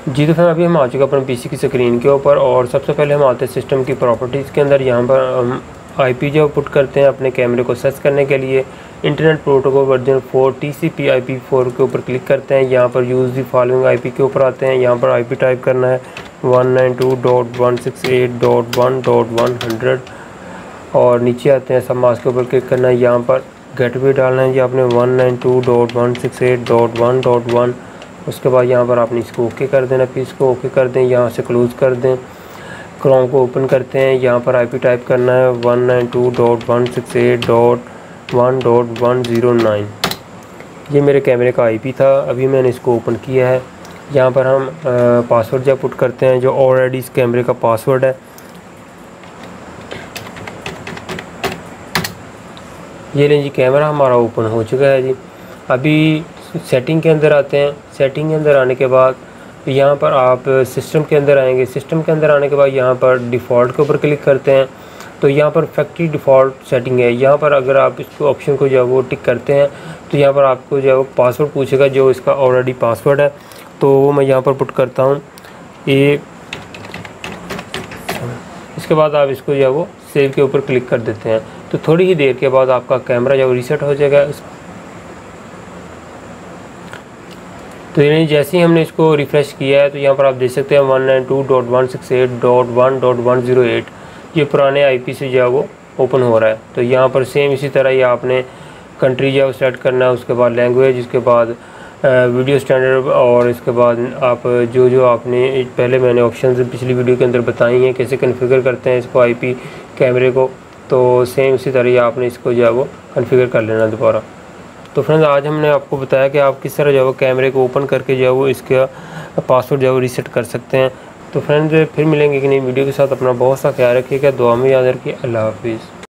जी तो फिर अभी हम आ चुके अपने पीसी की स्क्रीन के ऊपर, और सबसे पहले हम आते हैं सिस्टम की प्रॉपर्टीज़ के अंदर। यहाँ पर हम आईपी जो पुट करते हैं अपने कैमरे को सर्च करने के लिए, इंटरनेट प्रोटोकॉल वर्जन 4 TCP/IP4 के ऊपर क्लिक करते हैं। यहाँ पर यूज़ दी फॉलोइंग आईपी के ऊपर आते हैं। यहाँ पर आईपी टाइप करना है 192.168.1.100 और नीचे आते हैं सब मास्क के ऊपर क्लिक करना है। यहाँ पर गेटवे डालना है जी आपने 192.168.1.1। उसके बाद यहाँ पर आपने इसको ओके कर देना, फिर इसको ओके कर दें, यहाँ से क्लोज़ कर दें। क्रोम को ओपन करते हैं, यहाँ पर आईपी टाइप करना है 192.168.1.109। ये मेरे कैमरे का आईपी था। अभी मैंने इसको ओपन किया है। यहाँ पर हम पासवर्ड जब पुट करते हैं जो ऑलरेडी इस कैमरे का पासवर्ड है। ये लें जी, कैमरा हमारा ओपन हो चुका है जी। अभी सेटिंग के अंदर आते हैं। सेटिंग के अंदर आने के बाद यहाँ पर आप सिस्टम के अंदर आएंगे। सिस्टम के अंदर आने के बाद यहाँ पर डिफ़ॉल्ट के ऊपर क्लिक करते हैं तो यहाँ पर फैक्ट्री डिफ़ॉल्ट सेटिंग है। यहाँ पर अगर आप इसको ऑप्शन को जो है वो टिक करते हैं तो यहाँ पर आपको जो है वो पासवर्ड पूछेगा जो इसका ऑलरेडी पासवर्ड है, तो वो मैं यहाँ पर पुट करता हूँ ये। इसके बाद आप इसको जो है वो सेव के ऊपर क्लिक कर देते हैं तो थोड़ी ही देर के बाद आपका कैमरा जो रीसेट हो जाएगा। तो यानी जैसे ही हमने इसको रिफ़्रेश किया है तो यहाँ पर आप देख सकते हैं 192.168.1.108 ये पुराने आईपी से जो है वो ओपन हो रहा है। तो यहाँ पर सेम इसी तरह ही आपने कंट्री जो है वो सेलेक्ट करना है, उसके बाद लैंग्वेज, इसके बाद वीडियो स्टैंडर्ड, और इसके बाद आप जो आपने पहले मैंने ऑप्शन पिछली वीडियो के अंदर बताई हैं कैसे कन्फिगर करते हैं इसको आईपी कैमरे को, तो सेम इसी तरह ही आपने इसको जो है वो कन्फिगर कर लेना दोबारा। तो फ्रेंड्स आज हमने आपको बताया कि आप किस तरह जो है वो कैमरे को ओपन करके जो है वो इसका पासवर्ड जो है वो रीसेट कर सकते हैं। तो फ्रेंड्स फिर मिलेंगे कि नई वीडियो के साथ। अपना बहुत सा ख्याल रखिएगा, दुआ में याद रखिए। अल्लाह हाफिज़।